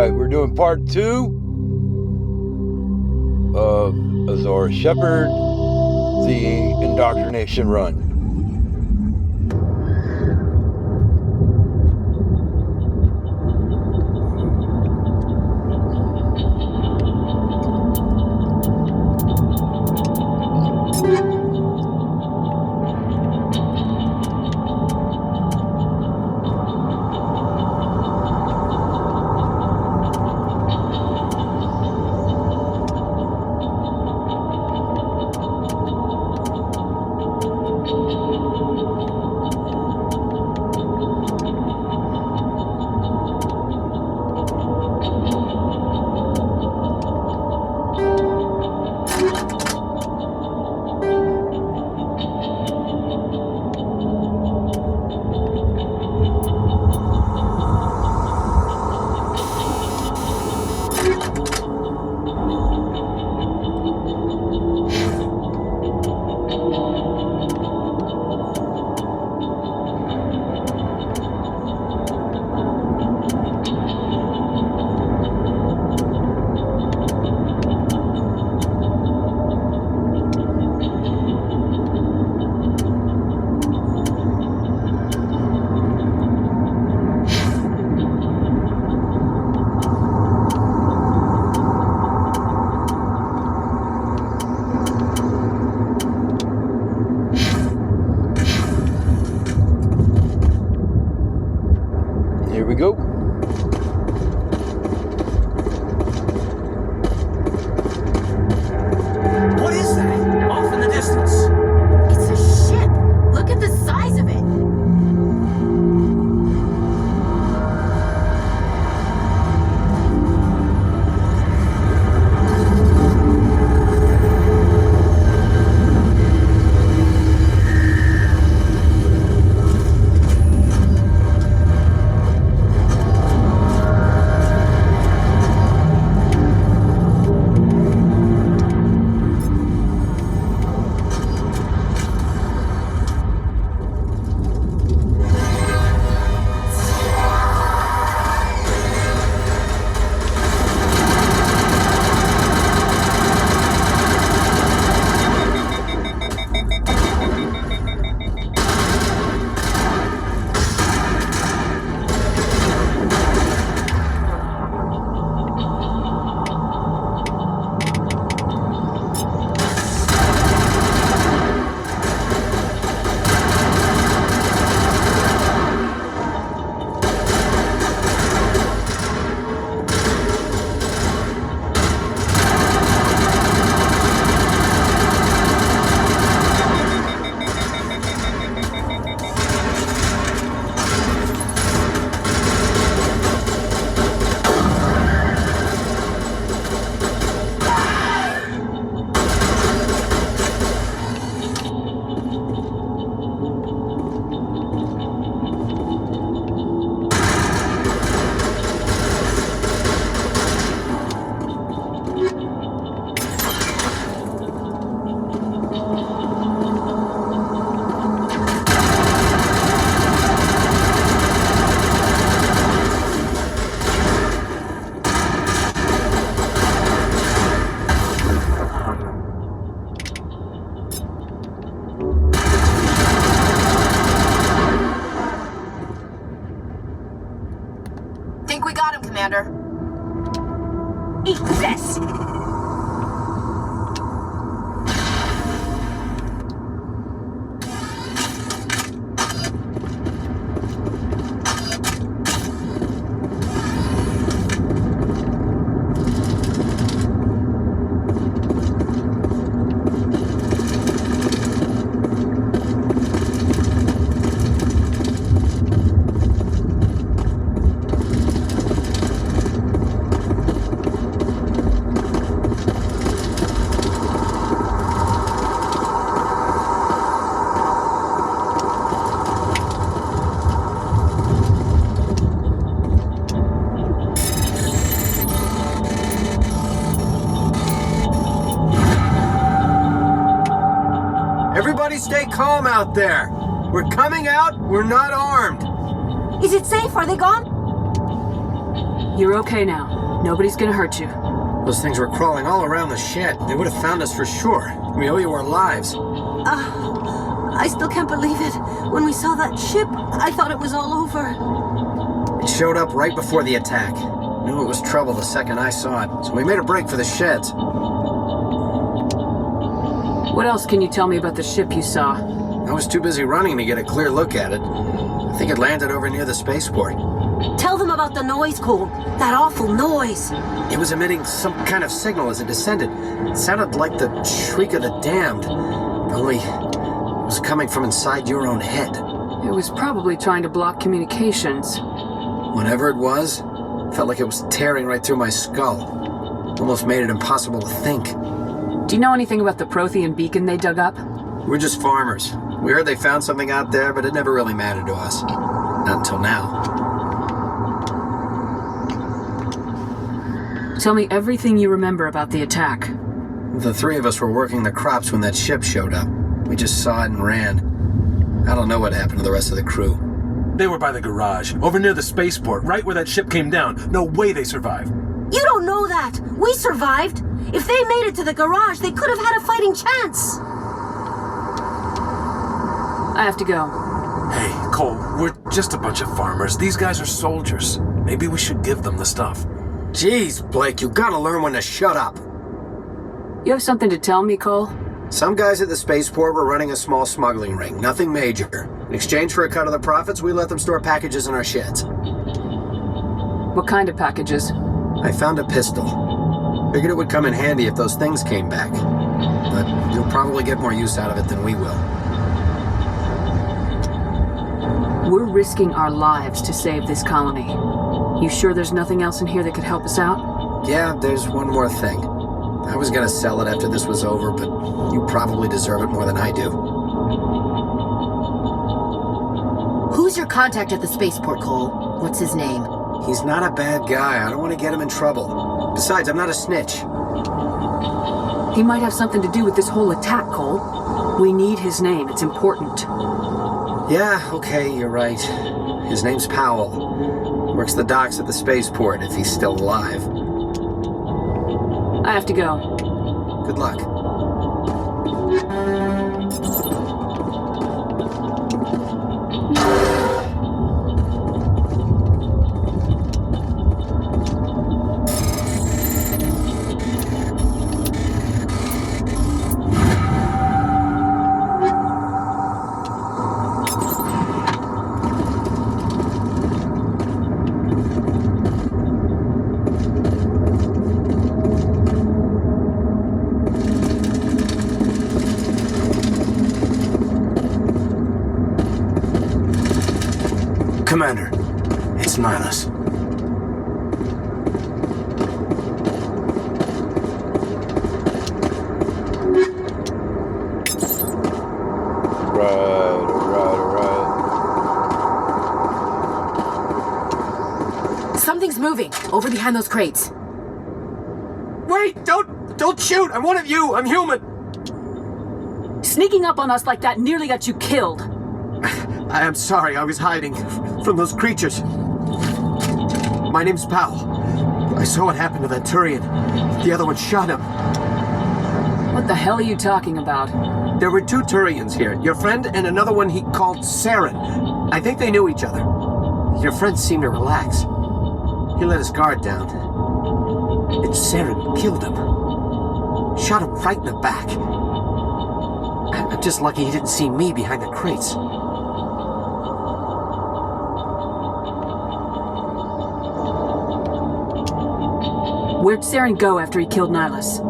Alright, we're doing part 2 of Azor Shepard, the Indoctrination Run. Here we go. What is that? Off in the distance. It's a ship. Look at the size of it. Think we got him, Commander. Eat this! Everybody stay calm out there. We're coming out. We're not armed. Is it safe? Are they gone? You're okay now. Nobody's gonna hurt you. Those things were crawling all around the shed. They would have found us for sure. We owe you our lives. I still can't believe it. When we saw that ship, I thought it was all over. It showed up right before the attack. Knew it was trouble the second I saw it, so we made a break for the sheds. What else can you tell me about the ship you saw? I was too busy running to get a clear look at it. I think it landed over near the spaceport. Tell them about the noise, Cole. That awful noise. It was emitting some kind of signal as it descended. It sounded like the shriek of the damned. Only it was coming from inside your own head. It was probably trying to block communications. Whatever it was, felt like it was tearing right through my skull. Almost made it impossible to think. Do you know anything about the Prothean Beacon they dug up? We're just farmers. We heard they found something out there, but it never really mattered to us. Not until now. Tell me everything you remember about the attack. The three of us were working the crops when that ship showed up. We just saw it and ran. I don't know what happened to the rest of the crew. They were by the garage, over near the spaceport, right where that ship came down. No way they survived. You don't know that. We survived. If they made it to the garage, they could have had a fighting chance. I have to go. Hey, Cole, we're just a bunch of farmers. These guys are soldiers. Maybe we should give them the stuff. Jeez, Blake, you gotta learn when to shut up. You have something to tell me, Cole? Some guys at the spaceport were running a small smuggling ring, nothing major. In exchange for a cut of the profits, we let them store packages in our sheds. What kind of packages? I found a pistol. Figured it would come in handy if those things came back. But you'll probably get more use out of it than we will. We're risking our lives to save this colony. You sure there's nothing else in here that could help us out? Yeah, there's one more thing. I was gonna sell it after this was over, but you probably deserve it more than I do. Who's your contact at the spaceport, Cole? What's his name? He's not a bad guy. I don't want to get him in trouble. Besides, I'm not a snitch. He might have something to do with this whole attack, Cole. We need his name. It's important. Yeah, okay, you're right. His name's Powell. Works the docks at the spaceport, if he's still alive. I have to go. Good luck. Commander, it's Nihilus. Alright. Something's moving over behind those crates. Wait! Don't shoot! I'm one of you! I'm human! Sneaking up on us like that nearly got you killed. I am sorry, I was hiding from those creatures. My name's Powell. I saw what happened to that Turian. The other one shot him. What the hell are you talking about? There were two Turians here. Your friend and another one he called Saren. I think they knew each other. Your friend seemed to relax. He let his guard down. And Saren killed him. Shot him right in the back. I'm just lucky he didn't see me behind the crates. Where'd Saren go after he killed Nihilus?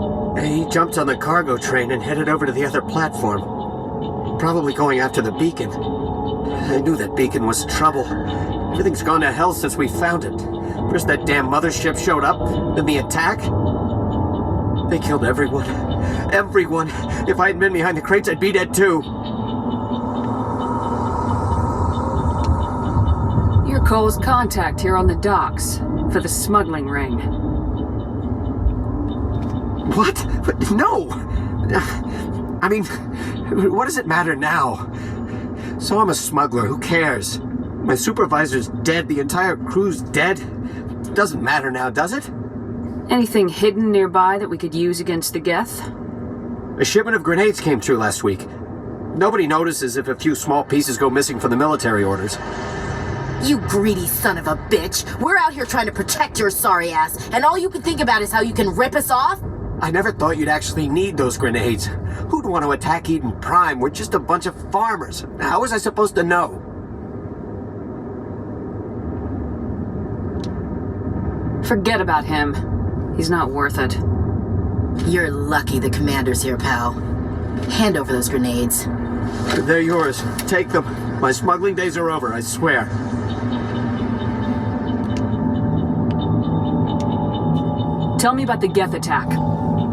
He jumped on the cargo train and headed over to the other platform. Probably going after the beacon. I knew that beacon was trouble. Everything's gone to hell since we found it. First that damn mothership showed up, then the attack. They killed everyone. Everyone. If I hadn't been behind the crates, I'd be dead too. You're Cole's contact here on the docks for the smuggling ring. What? No! I mean, what does it matter now? So I'm a smuggler, who cares? My supervisor's dead, the entire crew's dead. Doesn't matter now, does it? Anything hidden nearby that we could use against the Geth? A shipment of grenades came through last week. Nobody notices if a few small pieces go missing from the military orders. You greedy son of a bitch! We're out here trying to protect your sorry ass, and all you can think about is how you can rip us off? I never thought you'd actually need those grenades. Who'd want to attack Eden Prime? We're just a bunch of farmers. How was I supposed to know? Forget about him. He's not worth it. You're lucky the commander's here, pal. Hand over those grenades. They're yours. Take them. My smuggling days are over, I swear. Tell me about the Geth attack.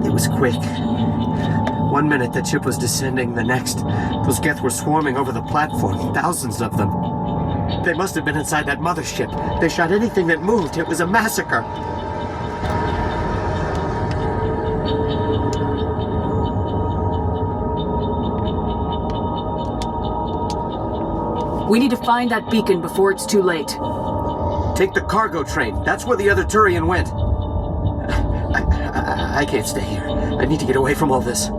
It was quick. 1 minute that ship was descending, the next, those Geth were swarming over the platform, thousands of them. They must have been inside that mothership. They shot anything that moved. It was a massacre. We need to find that beacon before it's too late. Take the cargo train. That's where the other Turian went. I can't stay here. I need to get away from all this.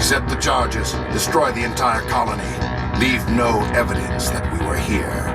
Accept the charges. Destroy the entire colony. Leave no evidence that we were here.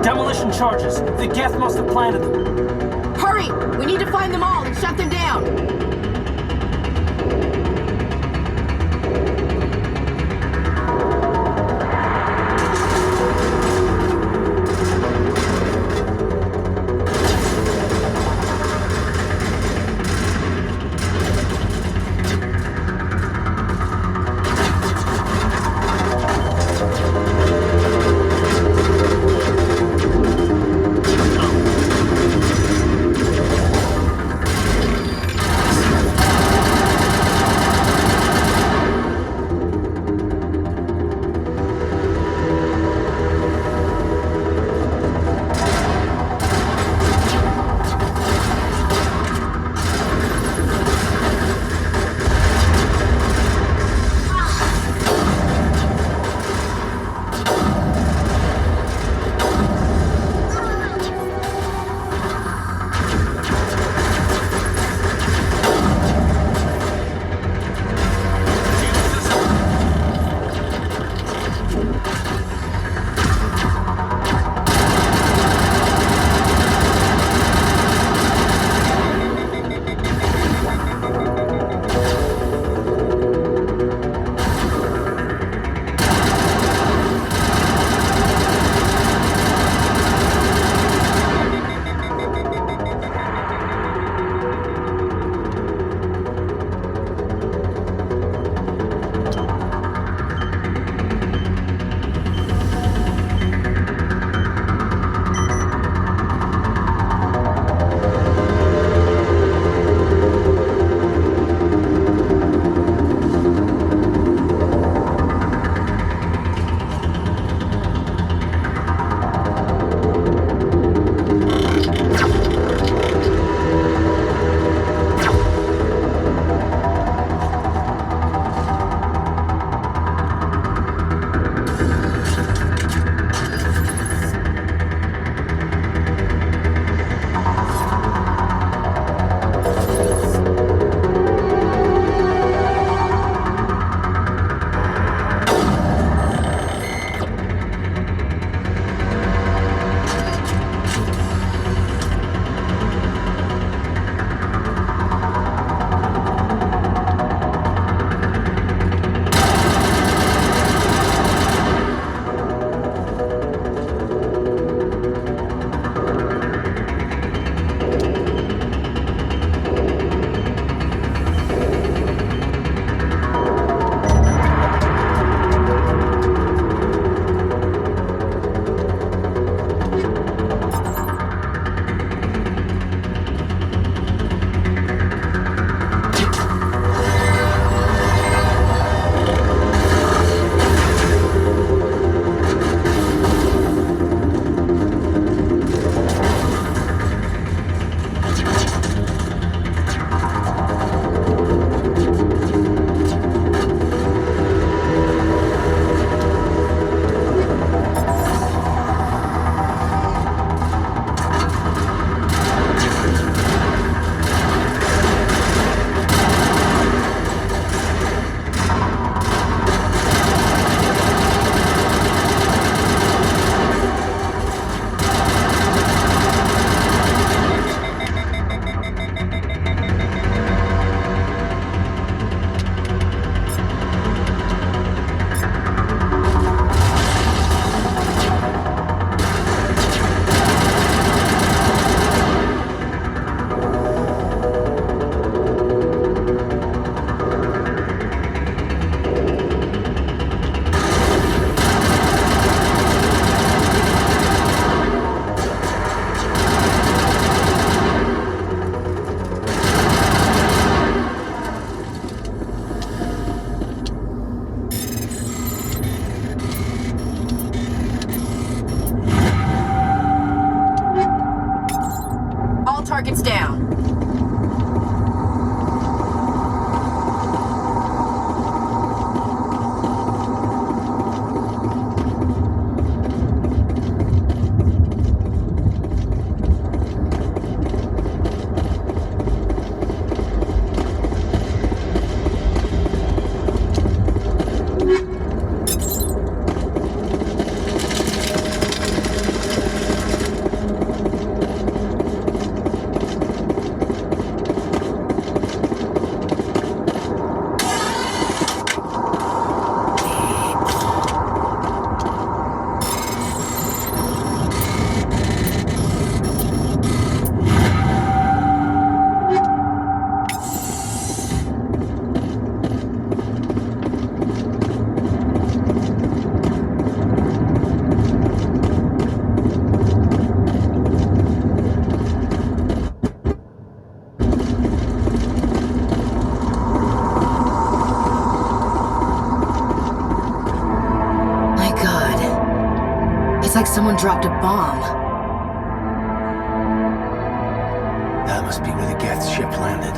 Demolition charges. The Geth must have planted them. Hurry! We need to find them all and shut them down! Looks like someone dropped a bomb. That must be where the Geth ship landed.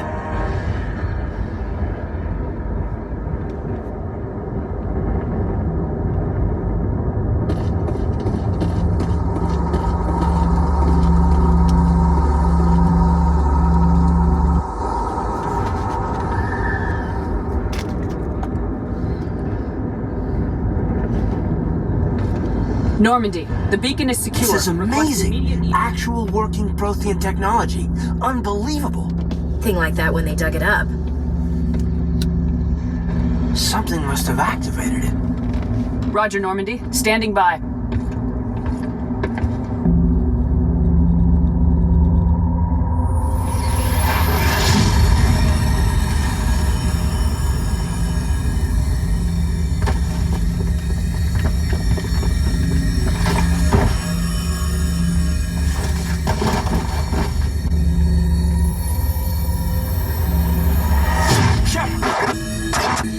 Normandy, the beacon is secure. This is amazing. Actual working Prothean technology. Unbelievable. Thing like that when they dug it up. Something must have activated it. Roger, Normandy. Standing by.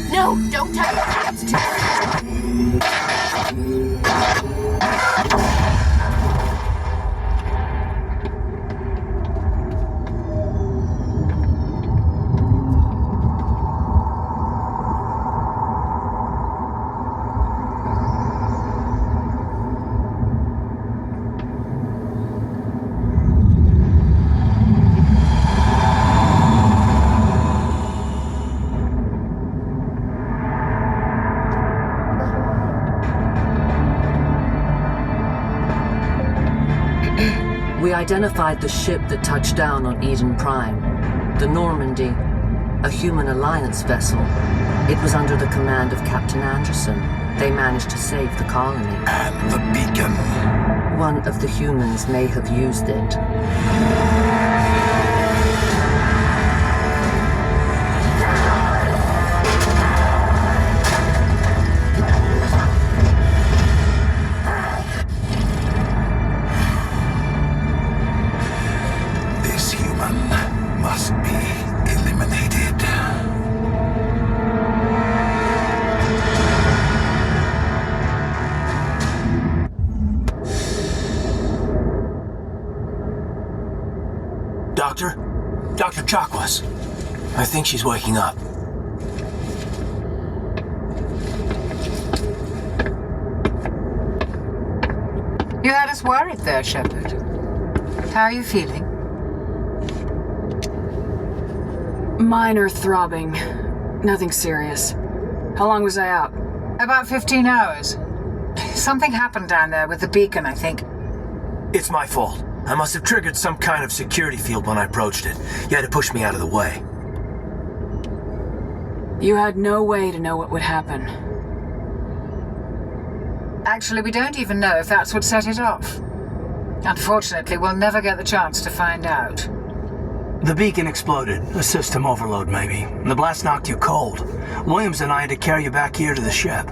No, don't touch it. It's too... We identified the ship that touched down on Eden Prime, the Normandy, a human alliance vessel. It was under the command of Captain Anderson. They managed to save the colony. And the beacon. One of the humans may have used it. This human must be eliminated. Doctor? Dr. Chakwas. I think she's waking up. You had us worried there, Shepard. How are you feeling? Minor throbbing. Nothing serious. How long was I out? About 15 hours. Something happened down there with the beacon, I think. It's my fault. I must have triggered some kind of security field when I approached it. You had to push me out of the way. You had no way to know what would happen. Actually, we don't even know if that's what set it off. Unfortunately, we'll never get the chance to find out. The beacon exploded. A system overload, maybe. The blast knocked you cold. Williams and I had to carry you back here to the ship.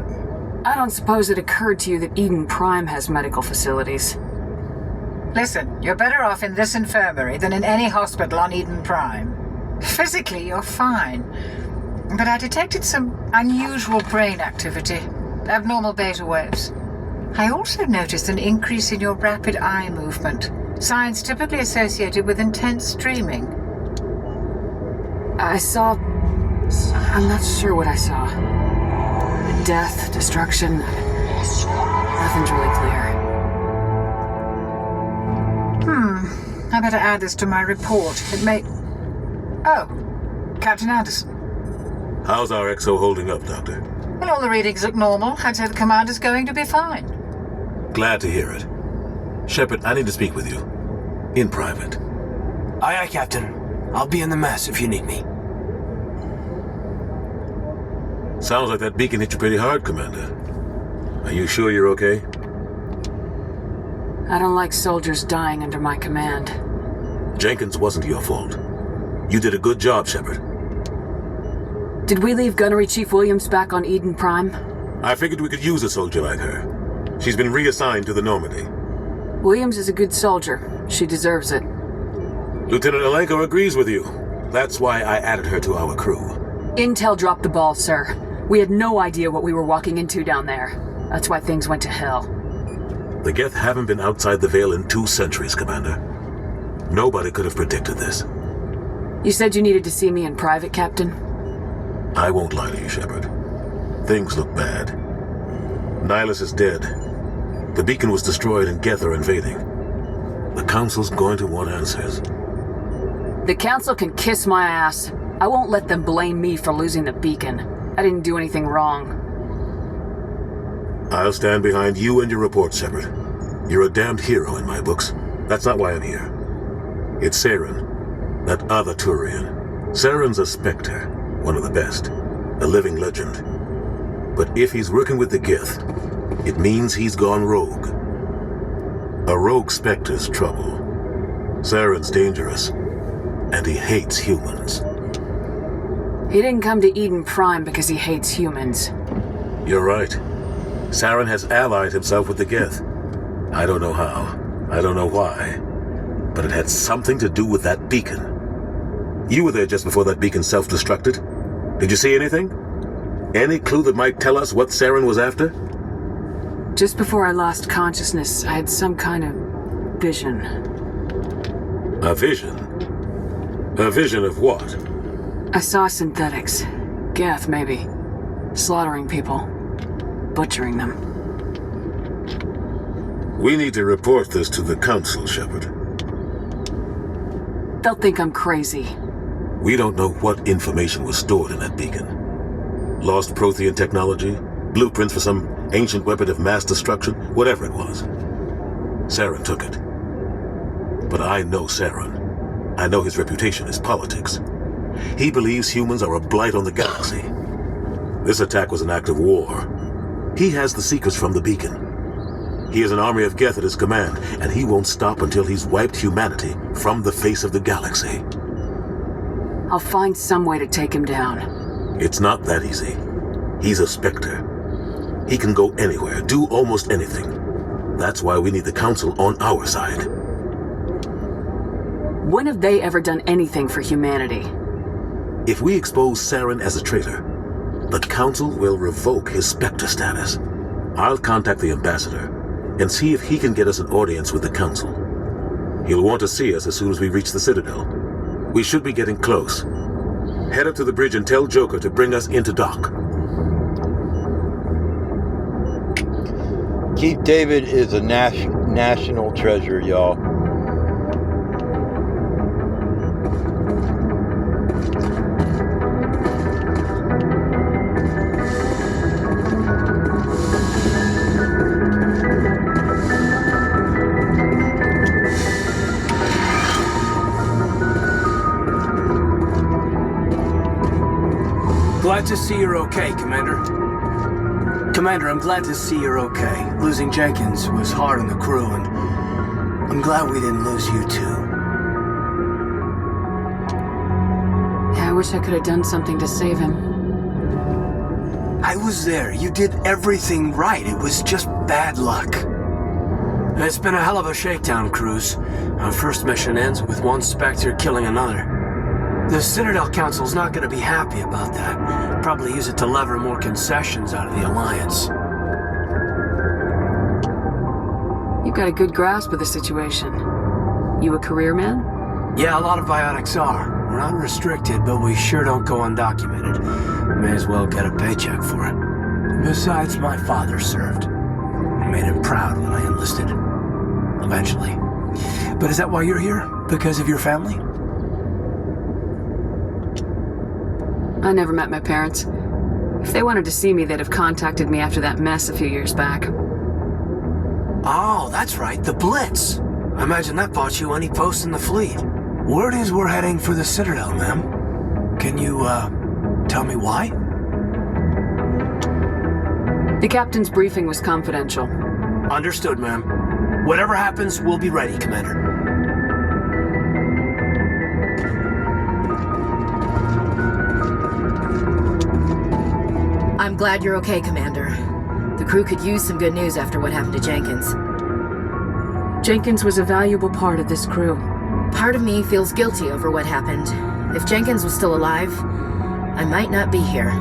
I don't suppose it occurred to you that Eden Prime has medical facilities. Listen, you're better off in this infirmary than in any hospital on Eden Prime. Physically, you're fine. But I detected some unusual brain activity. Abnormal beta waves. I also noticed an increase in your rapid eye movement. Signs typically associated with intense streaming. I saw... I'm not sure what I saw. Death, destruction... Nothing's really clear. I better add this to my report. It may... Oh, Captain Anderson. How's our XO holding up, Doctor? Well, all the readings look normal. I'd say the commander's going to be fine. Glad to hear it. Shepard, I need to speak with you. In private. Aye, aye, Captain. I'll be in the mess if you need me. Sounds like that beacon hit you pretty hard, Commander. Are you sure you're okay? I don't like soldiers dying under my command. Jenkins wasn't your fault. You did a good job, Shepard. Did we leave Gunnery Chief Williams back on Eden Prime? I figured we could use a soldier like her. She's been reassigned to the Normandy. Williams is a good soldier. She deserves it. Lieutenant Alenko agrees with you. That's why I added her to our crew. Intel dropped the ball, sir. We had no idea what we were walking into down there. That's why things went to hell. The Geth haven't been outside the Veil in 2 centuries, Commander. Nobody could have predicted this. You said you needed to see me in private, Captain? I won't lie to you, Shepard. Things look bad. Nihilus is dead. The beacon was destroyed and Geth are invading. The Council's going to want answers. The Council can kiss my ass. I won't let them blame me for losing the beacon. I didn't do anything wrong. I'll stand behind you and your report, Shepard. You're a damned hero in my books. That's not why I'm here. It's Saren, that other Turian. Saren's a Spectre, one of the best, a living legend. But if he's working with the Geth, it means he's gone rogue. A rogue Spectre's trouble. Saren's dangerous, and he hates humans. He didn't come to Eden Prime because he hates humans. You're right. Saren has allied himself with the Geth. I don't know how. I don't know why. But it had something to do with that beacon. You were there just before that beacon self-destructed. Did you see anything? Any clue that might tell us what Saren was after? Just before I lost consciousness, I had some kind of vision. A vision? A vision of what? I saw synthetics. Geth, maybe. Slaughtering people. Butchering them. We need to report this to the Council, Shepard. They'll think I'm crazy. We don't know what information was stored in that beacon. Lost Prothean technology? Blueprints for some ancient weapon of mass destruction? Whatever it was. Saren took it. But I know Saren. I know his reputation is politics. He believes humans are a blight on the galaxy. This attack was an act of war. He has the secrets from the beacon. He has an army of Geth at his command, and he won't stop until he's wiped humanity from the face of the galaxy. I'll find some way to take him down. It's not that easy. He's a Spectre. He can go anywhere, do almost anything. That's why we need the Council on our side. When have they ever done anything for humanity? If we expose Saren as a traitor, the Council will revoke his Spectre status. I'll contact the Ambassador and see if he can get us an audience with the Council. He'll want to see us as soon as we reach the Citadel. We should be getting close. Head up to the bridge and tell Joker to bring us into dock. Keith David is a national treasure, y'all. Glad to see you're okay, Commander. Commander, I'm glad to see you're okay. Losing Jenkins was hard on the crew, and I'm glad we didn't lose you too. Yeah, I wish I could have done something to save him. I was there. You did everything right. It was just bad luck. It's been a hell of a shakedown cruise. Our first mission ends with one Spectre killing another. The Citadel Council's not going to be happy about that. Probably use it to lever more concessions out of the Alliance. You've got a good grasp of the situation. You a career man? Yeah, a lot of biotics are. We're not restricted, but we sure don't go undocumented. May as well get a paycheck for it. Besides, my father served. I made him proud when I enlisted. Eventually. But is that why you're here? Because of your family? I never met my parents. If they wanted to see me, they'd have contacted me after that mess a few years back. Oh, that's right, the Blitz. I imagine that bought you any post in the fleet. Word is we're heading for the Citadel, ma'am. Can you, tell me why? The captain's briefing was confidential. Understood, ma'am. Whatever happens, we'll be ready, Commander. I'm glad you're okay, Commander. The crew could use some good news after what happened to Jenkins. Jenkins was a valuable part of this crew. Part of me feels guilty over what happened. If Jenkins was still alive, I might not be here.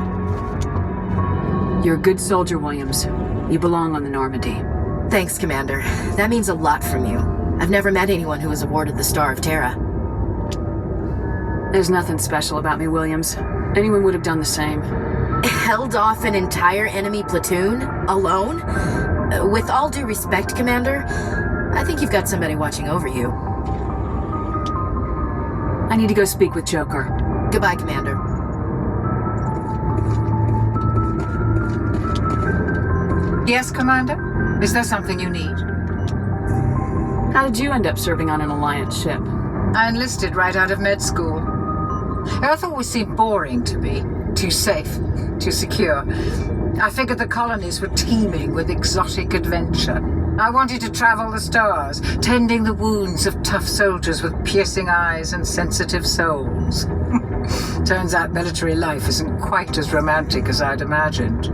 You're a good soldier, Williams. You belong on the Normandy. Thanks, Commander. That means a lot from you. I've never met anyone who was awarded the Star of Terra. There's nothing special about me, Williams. Anyone would have done the same. Held off an entire enemy platoon? Alone? With all due respect, Commander, I think you've got somebody watching over you. I need to go speak with Joker. Goodbye, Commander. Yes, Commander? Is there something you need? How did you end up serving on an Alliance ship? I enlisted right out of med school. Earth always seemed boring to me. Too safe, too secure. I figured the colonies were teeming with exotic adventure. I wanted to travel the stars, tending the wounds of tough soldiers with piercing eyes and sensitive souls. Turns out military life isn't quite as romantic as I'd imagined.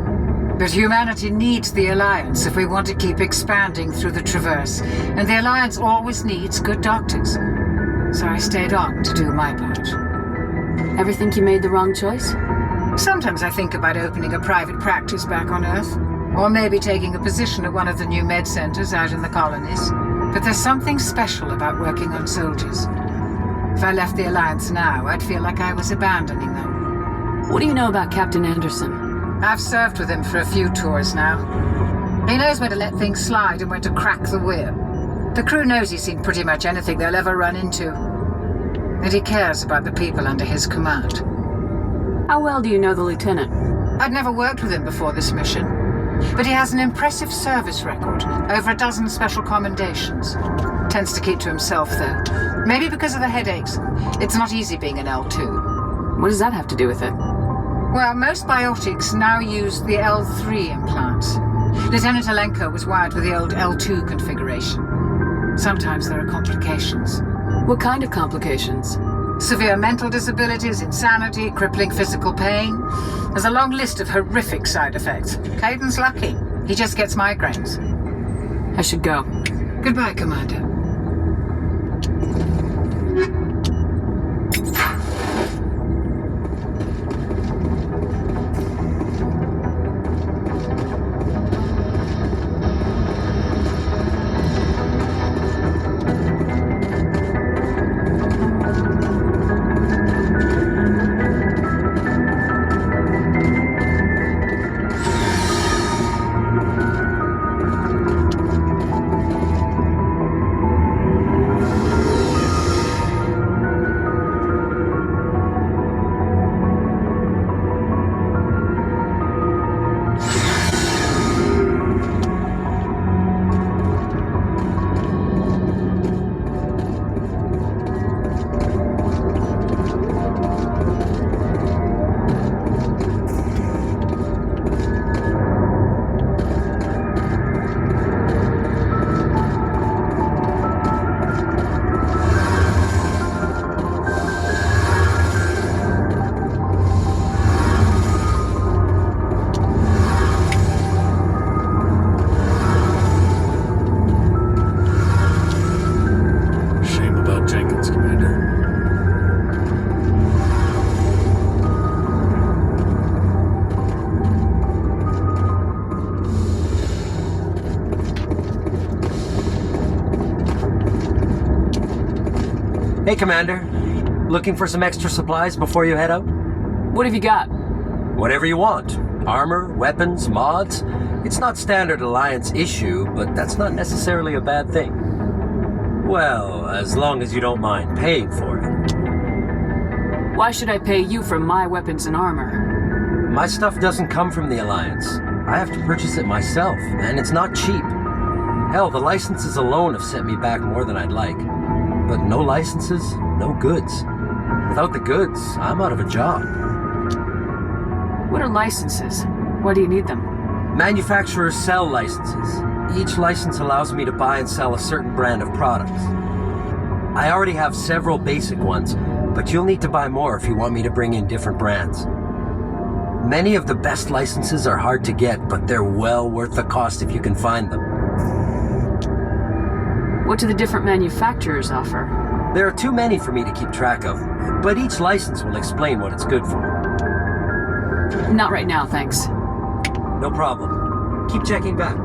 But humanity needs the Alliance if we want to keep expanding through the Traverse, and the Alliance always needs good doctors. So I stayed on to do my part. Ever think you made the wrong choice? Sometimes I think about opening a private practice back on Earth, or maybe taking a position at one of the new med centers out in the colonies. But there's something special about working on soldiers. If I left the Alliance now, I'd feel like I was abandoning them. What do you know about Captain Anderson? I've served with him for a few tours now. He knows when to let things slide and when to crack the whip. The crew knows he's seen pretty much anything they'll ever run into. And he cares about the people under his command. How well do you know the lieutenant? I'd never worked with him before this mission. But he has an impressive service record, over a dozen special commendations. Tends to keep to himself, though. Maybe because of the headaches. It's not easy being an L2. What does that have to do with it? Well, most biotics now use the L3 implants. Lieutenant Alenko was wired with the old L2 configuration. Sometimes there are complications. What kind of complications? Severe mental disabilities, insanity, crippling physical pain. There's a long list of horrific side effects. Caden's lucky. He just gets migraines. I should go. Goodbye, Commander. Hey, Commander. Looking for some extra supplies before you head out? What have you got? Whatever you want. Armor, weapons, mods. It's not standard Alliance issue, but that's not necessarily a bad thing. Well, as long as you don't mind paying for it. Why should I pay you for my weapons and armor? My stuff doesn't come from the Alliance. I have to purchase it myself, and it's not cheap. Hell, the licenses alone have set me back more than I'd like. But no licenses, no goods. Without the goods, I'm out of a job. What are licenses? Why do you need them? Manufacturers sell licenses. Each license allows me to buy and sell a certain brand of products. I already have several basic ones, but you'll need to buy more if you want me to bring in different brands. Many of the best licenses are hard to get, but they're well worth the cost if you can find them. What do the different manufacturers offer? There are too many for me to keep track of, but each license will explain what it's good for. Not right now, thanks. No problem. Keep checking back.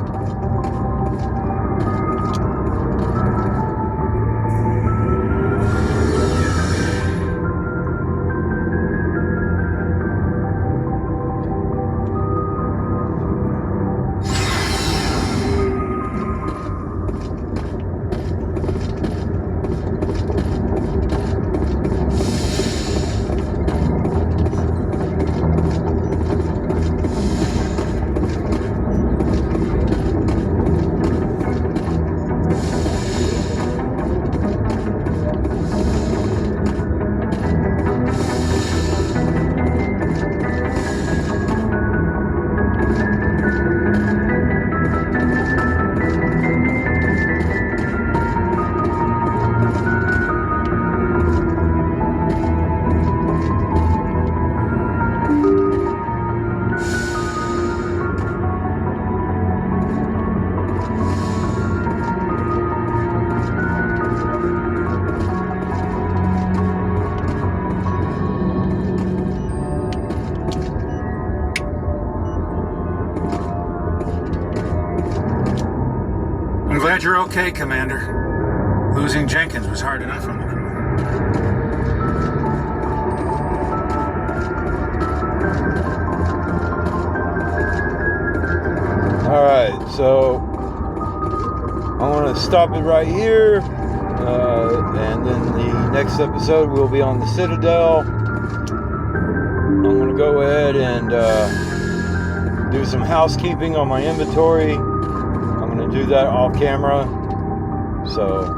I'm glad you're okay, Commander. Losing Jenkins was hard enough on the crew. Alright, so I'm going to stop it right here, and then the next episode will be on the Citadel. I'm going to go ahead and do some housekeeping on my inventory. I'm going to do that off camera, so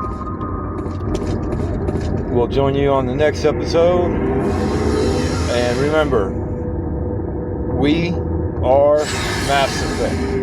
we'll join you on the next episode. And remember, we are Mass Effect.